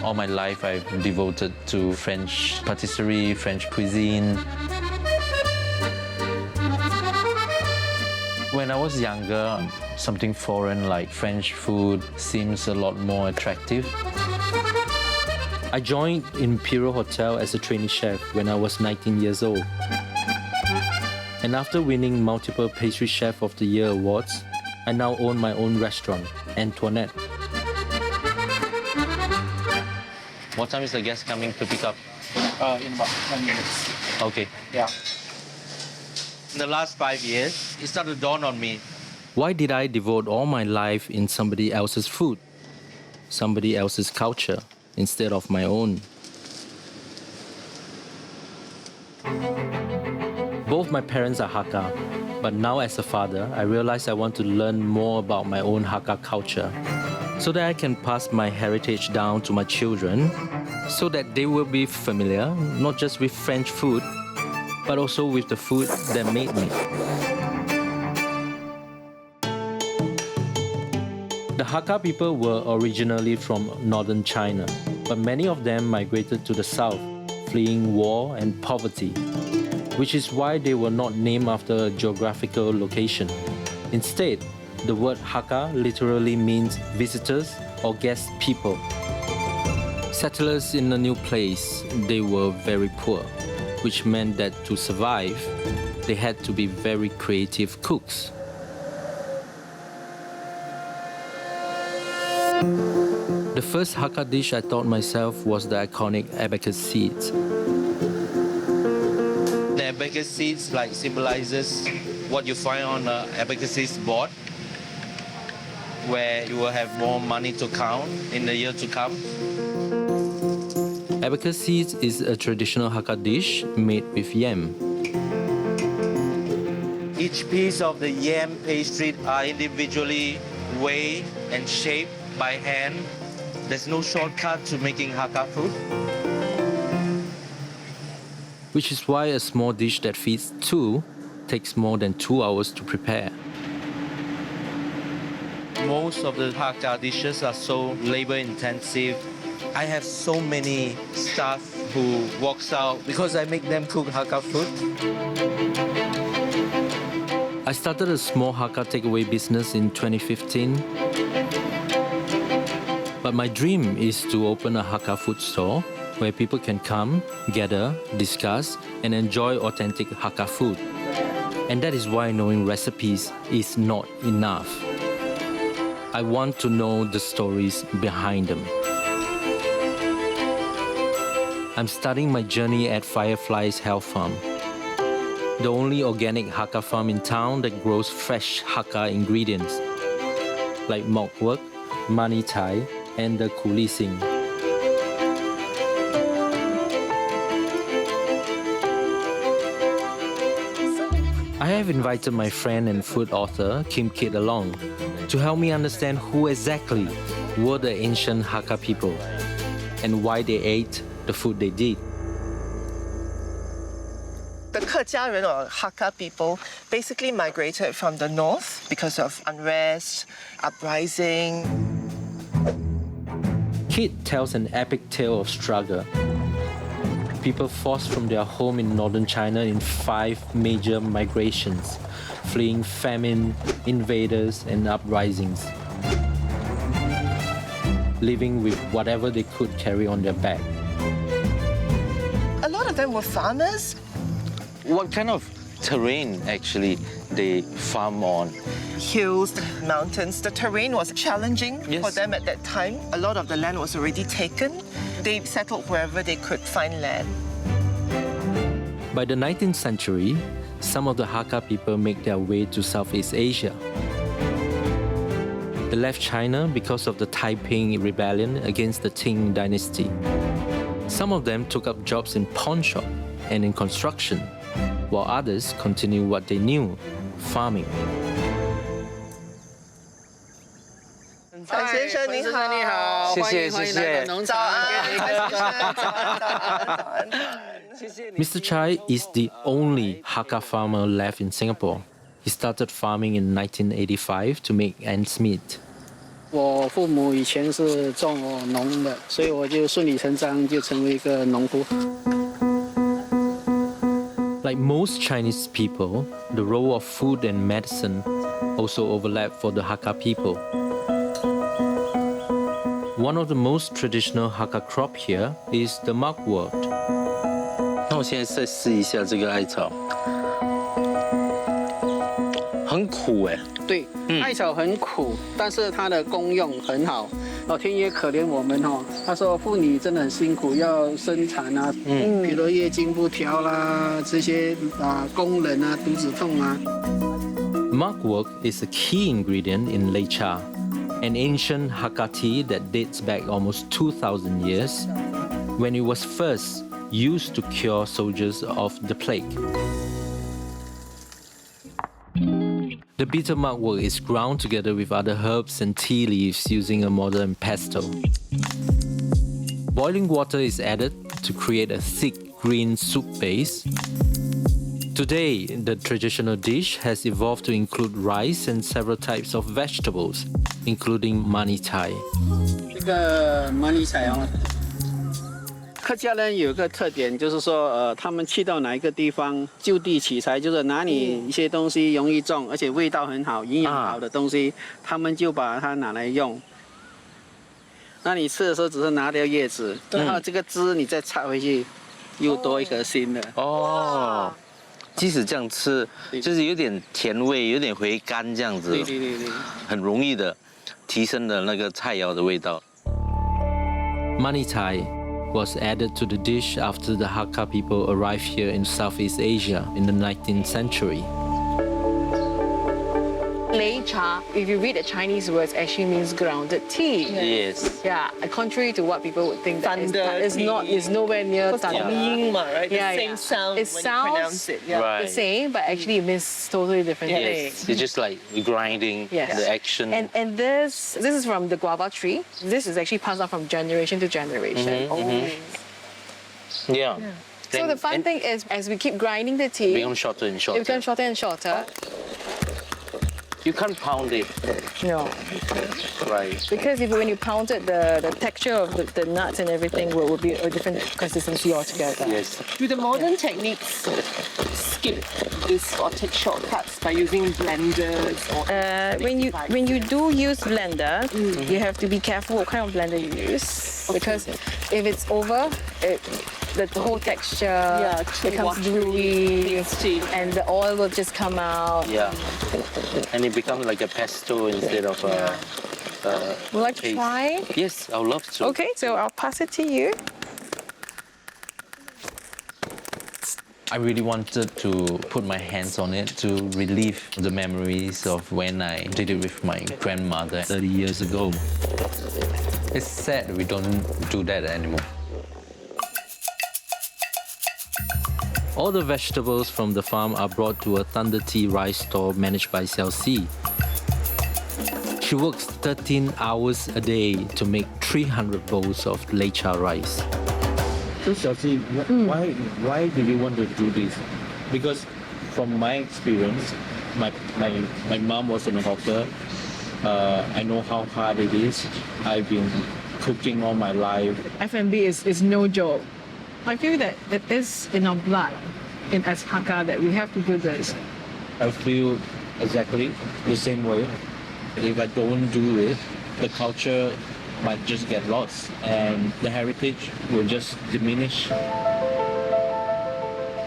All my life I've devoted to French patisserie, French cuisine. When I was younger, something foreign like French food seems a lot more attractive. I joined Imperial Hotel as a trainee chef when I was 19 years old. And after winning multiple Pastry Chef of the Year awards, I now own my own restaurant, Antoinette. What time is the guest coming to pick up? In about 10 minutes. Okay. Yeah. In the last 5 years, it started to dawn on me. Why did I devote all my life in somebody else's food, somebody else's culture, instead of my own? Both my parents are Hakka, but now as a father, I realize I want to learn more about my own Hakka culture so that I can pass my heritage down to my children so that they will be familiar, not just with French food, but also with the food that made me. The Hakka people were originally from northern China, but many of them migrated to the south, fleeing war and poverty, which is why they were not named after a geographical location. Instead, the word Hakka literally means visitors or guest people. Settlers in a new place, they were very poor, which meant that to survive, they had to be very creative cooks. The first Hakka dish I taught myself was the iconic abacus seeds. The abacus seeds symbolizes what you find on the abacus seeds board, where you will have more money to count in the year to come. Abacus seeds is a traditional Hakka dish made with yam. Each piece of the yam pastry are individually weighed and shaped by hand. There's no shortcut to making Hakka food. Which is why a small dish that feeds two takes more than 2 hours to prepare. Most of the Hakka dishes are so labor intensive. I have so many staff who walks out because I make them cook Hakka food. I started a small Hakka takeaway business in 2015. But my dream is to open a Hakka food store where people can come, gather, discuss, and enjoy authentic Hakka food. And that is why knowing recipes is not enough. I want to know the stories behind them. I'm starting my journey at Firefly's Health Farm, the only organic Hakka farm in town that grows fresh Hakka ingredients like mugwort, mani tai, and the kulising. I have invited my friend and food author Kim Kit along to help me understand who exactly were the ancient Hakka people and why they ate the food they did. The Kejiaren or Hakka people basically migrated from the north because of unrest, uprising. Kit tells an epic tale of struggle. People forced from their home in northern China in 5 major migrations, fleeing famine, invaders, and uprisings, living with whatever they could carry on their back. A lot of them were farmers. What kind of terrain actually they farm on? Hills, mountains. The terrain was challenging Yes. for them at that time. A lot of the land was already taken. They settled wherever they could find land. By the 19th century, some of the Hakka people make their way to Southeast Asia. They left China because of the Taiping rebellion against the Qing dynasty. Some of them took up jobs in pawn shop and in construction, while others continued what they knew, farming. 陈先生你好，你好，谢谢欢迎谢谢来到农场，给你一个早安。谢谢你。 Mr. Chai is the only Hakka farmer left in Singapore. He started farming in 1985 to make ends meet. 我父母以前是种农的，所以我就顺理成章就成为一个农夫。Like most Chinese people, the role of food and medicine also overlap for the Hakka people. One of the most traditional Hakka crop here is the mugwort. 那我现在再试一下这个艾草，很苦哎。对，艾草很苦，但是它的功用很好。老天爷可怜我们哦，他说妇女真的很辛苦，要生产啊，比如月经不调啦，这些工人啊，肚子痛啊。Mugwort is a key ingredient in lei cha, an ancient Hakka tea that dates back almost 2,000 years, when it was first used to cure soldiers of the plague. The bitter mugwort is ground together with other herbs and tea leaves using a modern pestle. Boiling water is added to create a thick green soup base. Today, the traditional dish has evolved to include rice and several types of vegetables, including mani chai. 这个马尼菜哦，客家人有一个特点，就是说，他们去到哪一个地方就地取材，就是哪里一些东西容易种，而且味道很好、营养好的东西，他们就把它拿来用。那你吃的时候只是拿掉叶子，然后这个枝你再插回去，又多一颗新的。哦，即使这样吃，就是有点甜味，有点回甘这样子，对，很容易的提升了那个菜肴的味道。Mani chai was added to the dish after the Hakka people arrived here in Southeast Asia in the 19th century. Lei cha, if you read the Chinese words, actually means grounded tea. Yes. Yeah, contrary to what people would think, that Thunder it's not, tea. it's nowhere near thunder. Right? Yeah, The same yeah. sound It when sounds you pronounce it. Yeah. Right. the same, but actually it means totally different Yes. thing. It's just like grinding, Yes. the action. And this is from the guava tree. This is actually passed on from generation to generation. yeah. So the fun thing is, as we keep grinding the It tea, becomes shorter and shorter. it becomes shorter and shorter. You can't pound it, No, right? because when you pound it, the texture of the nuts and everything will be a different consistency altogether. Yes. Do the modern techniques skip this or take shortcuts by using blenders or When you do use blender, you have to be careful what kind of blender you use, because if it's over, the whole texture too becomes watery, gluey, pasty. and the oil will just come out. Yeah. And it becomes like a pesto instead of a. Would you like to paste. try? Yes, I would love to. Okay, so I'll pass it to you. I really wanted to put my hands on it to relive the memories of when I did it with my grandmother 30 years ago. It's sad we don't do that anymore. All the vegetables from the farm are brought to a Thunder Tea rice store managed by Xiao Si. She works 13 hours a day to make 300 bowls of lei cha rice. So Xiao why did you want to do this? Because from my experience, my mom was an hawker. I know how hard it is. I've been cooking all my life. F&B is no joke. I feel that it is in our blood, as Hakka, that we have to do this. I feel exactly the same way. If I don't do it, the culture might just get lost and the heritage will just diminish.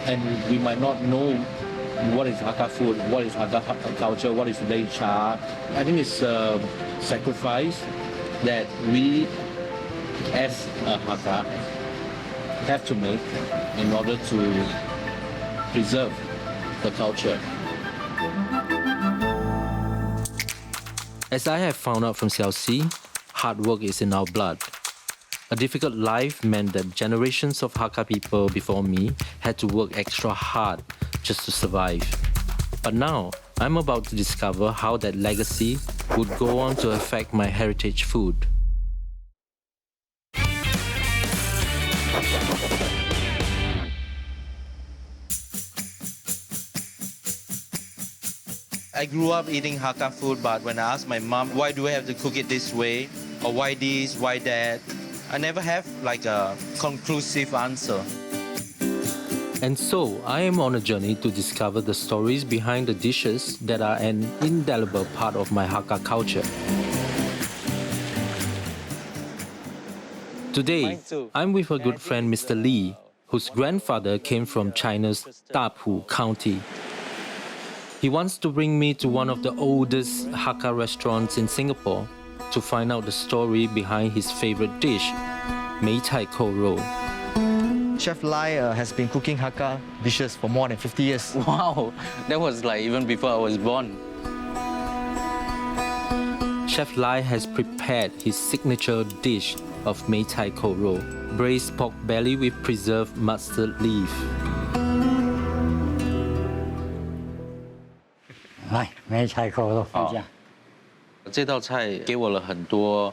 And we might not know what is Hakka food, what is Hakka culture, what is lei cha. I think it's a sacrifice that we as a Hakka have to make in order to preserve the culture. As I have found out from Xiao Si, hard work is in our blood. A difficult life meant that generations of Hakka people before me had to work extra hard just to survive. But now, I'm about to discover how that legacy would go on to affect my heritage food. I grew up eating Hakka food, but when I asked my mom, why do I have to cook it this way? Or why this, why that? I never have like a conclusive answer. And so, I am on a journey to discover the stories behind the dishes that are an indelible part of my Hakka culture. Today, I'm with a good friend, Mr. Lee, whose grandfather came from China's Dapu County. He wants to bring me to one of the oldest Hakka restaurants in Singapore to find out the story behind his favorite dish, Mei Tai Ko Roll. Chef Lai has been cooking Hakka dishes for more than 50 years. Wow, that was like even before I was born. Chef Lai has prepared his signature dish of Mei Tai Ko Roll, braised pork belly with preserved mustard leaf. 来，梅菜扣肉分享。这道菜给我了很多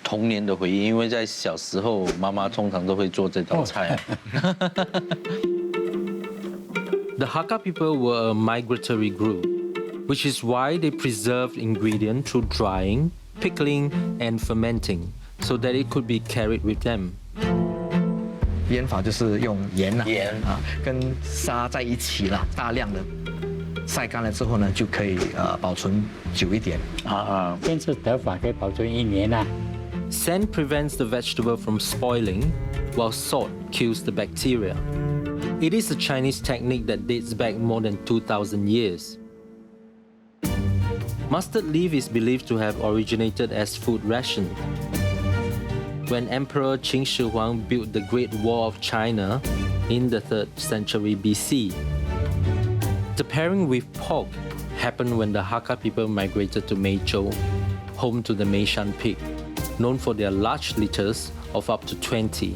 童年的回忆，因为在小时候妈妈通常都会做这道菜。The Hakka people were a migratory group, which is why they preserved ingredients through drying, pickling, and fermenting, so that it could be carried with them. 腌法就是用盐跟沙在一起了，大量的晒干了之后呢，就可以保存久一点。腌制得法可以保存1年啊。Sand prevents the vegetable from spoiling, while salt kills the bacteria. It is a Chinese technique that dates back more than 2,000 years. Mustard leaf is believed to have originated as food ration. When Emperor Qin Shi Huang built the Great Wall of China in the 3rd century BC. The pairing with pork happened when the Hakka people migrated to Meizhou, home to the Meishan pig, known for their large litters of up to 20.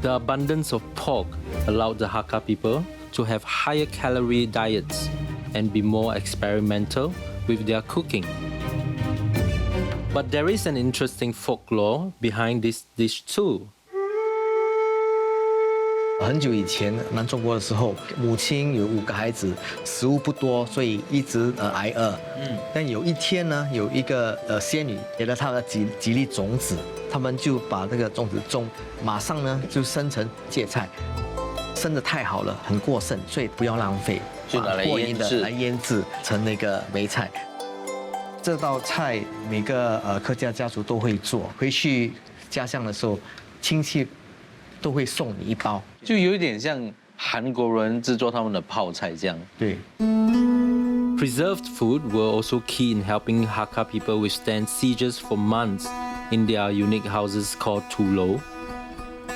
The abundance of pork allowed the Hakka people to have higher calorie diets and be more experimental with their cooking. But there is an interesting folklore behind this dish too. 很久以前南中国的时候，母亲有5个孩子，食物不多，所以一直挨饿。但有一天呢，有一个仙女给了她的几粒种子，他们就把这个种子种，马上呢就生成芥菜，生得太好了，很过剩，所以不要浪费，就拿来腌制，来腌制成那个梅菜。这道菜每个客家家族都会做，回去家乡的时候，亲戚都会送你1包，就有点像韩国人制作他们的泡菜这样。对。Preserved food were also key in helping Hakka people withstand sieges for months in their unique houses called tulou.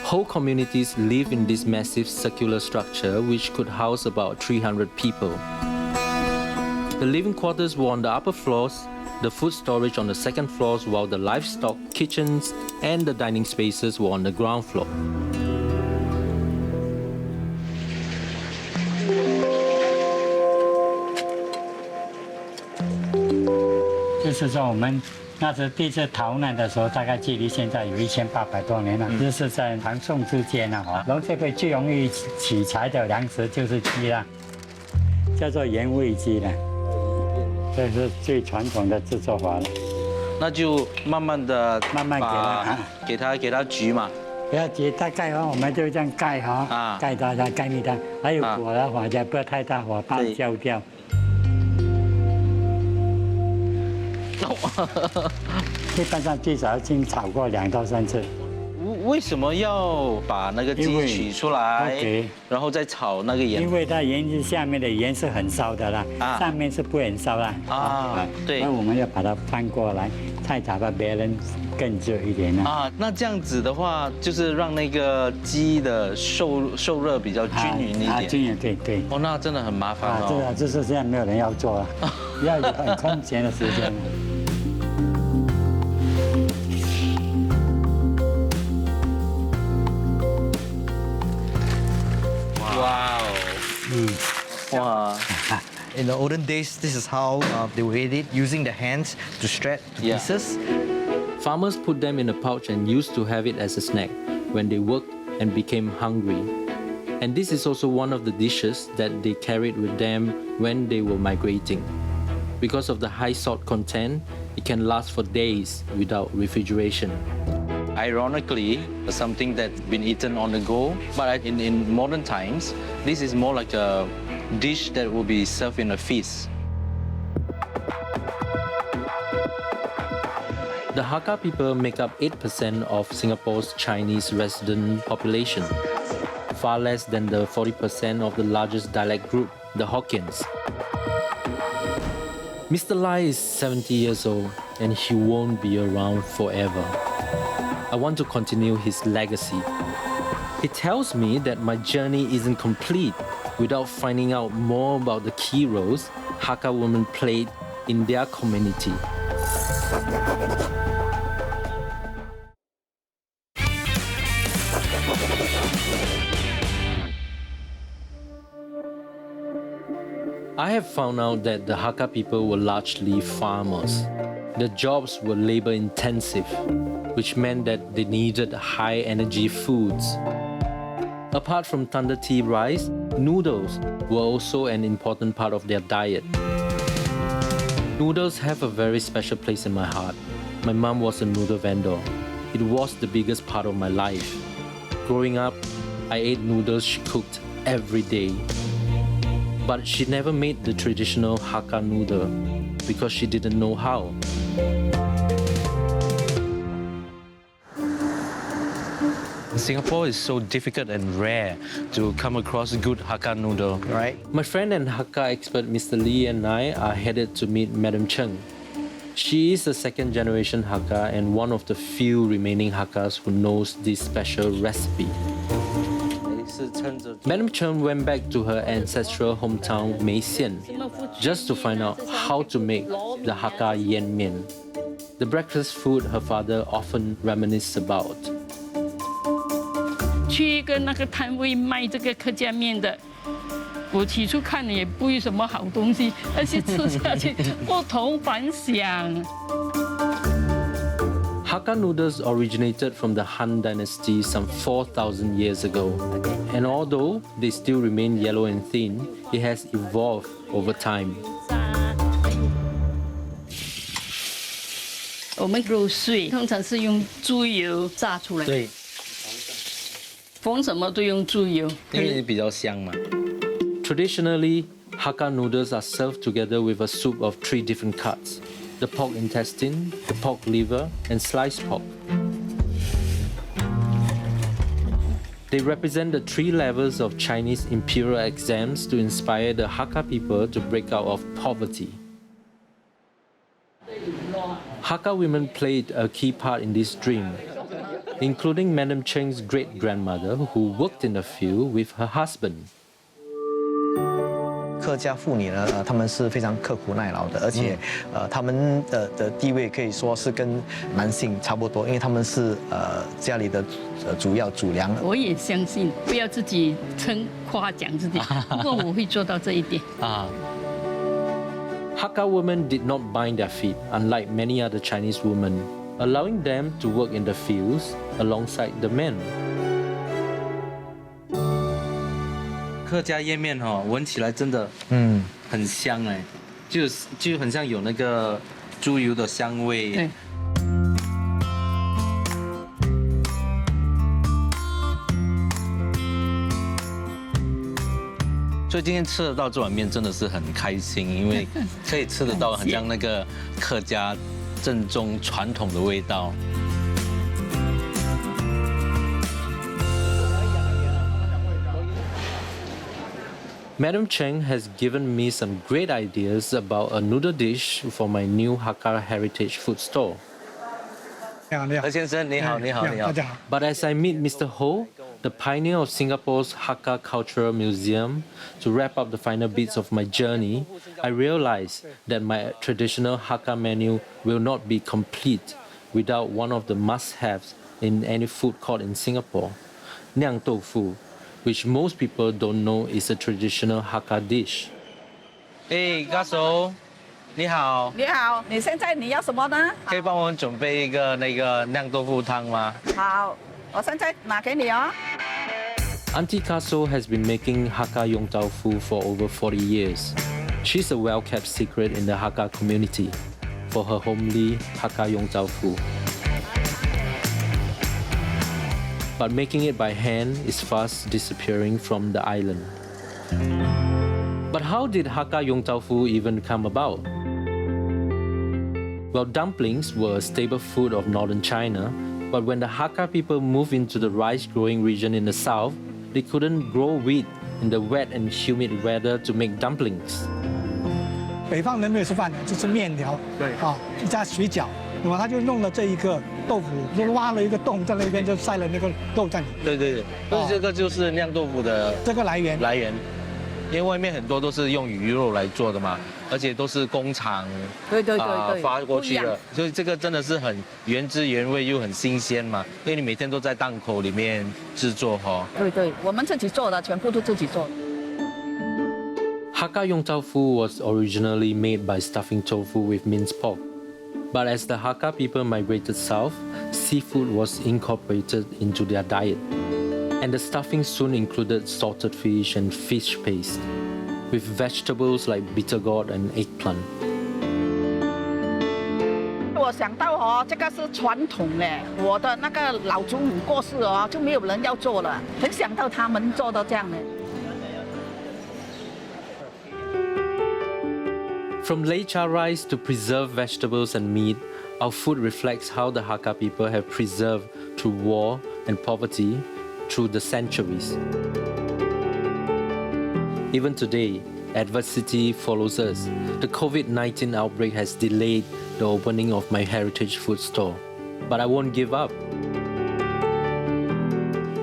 Whole communities live in this massive circular structure which could house about 300 people. The living quarters were on the upper floors, the food storage on the second floors, while the livestock, kitchens, and the dining spaces were on the ground floor. 就是说我们那时第一次逃难的时候，大概距离现在有1800多年了。就是在唐宋之间啊，龙这边最容易取材的粮食就是鸡啦，叫做原味鸡了。这是最传统的制作法了。那就慢慢的给它焗嘛。不要急，大概我们就这样盖哈，盖它，盖密它。还有火的话，就不要太大火，怕焦掉。一般上最少要经炒过2到3次。为什么要把那个鸡取出来，然后再炒那个盐？因为它盐下面的盐是很烧的啦，上面是不很烧啦。对。那我们要把它翻过来，再炒到别人更热一点啦。那这样子的话，就是让那个鸡的受热比较均匀一点。均匀，对。那真的很麻烦哦。这是现在没有人要做了，要有很空闲的时间。Wow. In the olden days, this is how they would eat it, using the hands to shred to pieces. Farmers put them in a pouch and used to have it as a snack when they worked and became hungry. And this is also one of the dishes that they carried with them when they were migrating. Because of the high salt content, it can last for days without refrigeration. Ironically, something that's been eaten on the go, but in modern times, this is more like a dish that will be served in a feast. The Hakka people make up 8% of Singapore's Chinese resident population, far less than the 40% of the largest dialect group, the Hokkiens. Mr. Lai is 70 years old and he won't be around forever. I want to continue his legacy. He tells me that my journey isn't complete without finding out more about the key roles Hakka women played in their community. I have found out that the Hakka people were largely farmers. Their jobs were labor intensive, which meant that they needed high energy foods. Apart from thunder tea rice, noodles were also an important part of their diet. Noodles have a very special place in my heart. My mom was a noodle vendor. It was the biggest part of my life. Growing up, I ate noodles she cooked every day. But she never made the traditional Hakka noodle because she didn't know how. Singapore is so difficult and rare to come across a good Hakka noodle. Right. My friend and Hakka expert Mr. Lee and I are headed to meet Madam Cheng. She is a second-generation Hakka and one of the few remaining Hakkas who knows this special recipe. Madam Cheng went back to her ancestral hometown Mei Xian just to find out how to make the Hakka Yan Mian, the breakfast food her father often reminisces about. 去一个那个摊位卖这个客家面的，我起初看了也不是什么好东西，但是吃下去不同凡响。 Hakka noodles originated from the Han Dynasty some 4,000 years ago. And although they still remain yellow and thin, it has evolved over time. 我们肉碎通常是用猪油炸出来，对，缝什么都用猪油，因为比较香嘛。 Traditionally, Hakka noodles are served together with a soup of 3 different cuts: the pork intestine, the pork liver, and sliced pork. They represent the 3 levels of Chinese imperial exams to inspire the Hakka people to break out of poverty. Hakka women played a key part in this dream, including Madam Cheng's great-grandmother who worked in the field with her husband. 客家妇女呢，她们是非常刻苦耐劳的，而且她们的地位可以说是跟男性差不多，因为她们是家里的主要主粮。我也相信，不要自己夸奖自己，不过我会做到这一点。Hakka women did not bind their feet, unlike many other Chinese women, allowing them to work in the fields alongside the men. 客家燕面闻起来真的很香哎，就很像有那个猪油的香味。对。所以今天吃得到这碗面真的是很开心，因为可以吃得到很像那个客家正宗传统的味道。 Madam Cheng has given me some great ideas about a noodle dish for my new Hakka Heritage Food Store. 何先生，你好，你好，你好。 But as I meet Mr. Ho, the pioneer of Singapore's Hakka Cultural Museum, to wrap up the final bits of my journey, I realize that my traditional Hakka menu will not be complete without one of the must-haves in any food court in Singapore, Niang Tofu, which most people don't know is a traditional Hakka dish. 哎，家嫂，你好。你好，你现在你要什么呢？可以帮我们准备一个那个酿豆腐汤吗？好，我现在拿给你哦。 Auntie Kaso has been making Hakka Yong Tau Fu for over 40 years. She's a well-kept secret in the Hakka community for her homely Hakka Yong Fu. But making it by hand is fast disappearing from the island. But how did Hakka Yong Fu even come about? Well, dumplings were a staple food of northern China, but when the Hakka people moved into the rice-growing region in the south, they couldn't grow wheat in the wet and humid weather to make dumplings. 北方人没有吃饭的，就吃面条，对啊，加水饺，那么他就弄了这一个豆腐，就挖了一个洞在那边，就塞了那个肉在里面。对对对，这个就是酿豆腐的这个来源。因为外面很多都是用鱼肉来做的嘛，而且都是工厂对发过去的，所以这个真的是很原汁原味又很新鲜嘛，因为你每天都在档口里面制作哈。对，我们自己做的，全部都自己做。Hakka Yong Fu was originally made by stuffing tofu with minced pork. But as the Hakka people migrated south, seafood was incorporated into their diet. And the stuffing soon included salted fish and fish paste, with vegetables like bitter gourd and eggplant. 我想到哦，这个是传统嘞，我的那个老祖母过世哦，就没有人要做了，很想到他们做到这样的。From lechar rice to preserved vegetables and meat, our food reflects how the Hakka people have preserved through war and poverty through the centuries. Even today, adversity follows us. The COVID-19 outbreak has delayed the opening of my heritage food store, but I won't give up.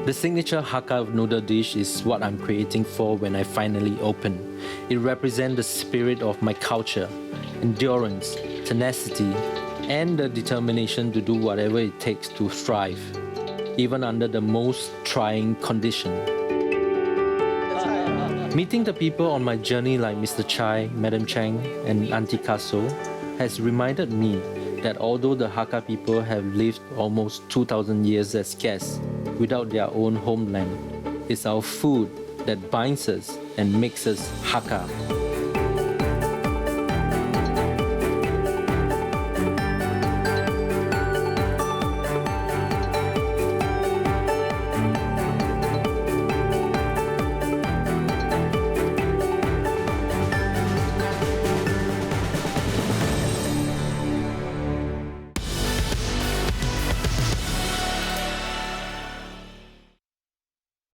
The signature Hakka noodle dish is what I'm creating for when I finally open. It represents the spirit of my culture, endurance, tenacity, and the determination to do whatever it takes to thrive, even under the most trying conditions. Meeting the people on my journey like Mr. Chai, Madam Chang, and Auntie Kaso has reminded me that although the Hakka people have lived almost 2,000 years as guests without their own homeland, it's our food that binds us and makes us Hakka.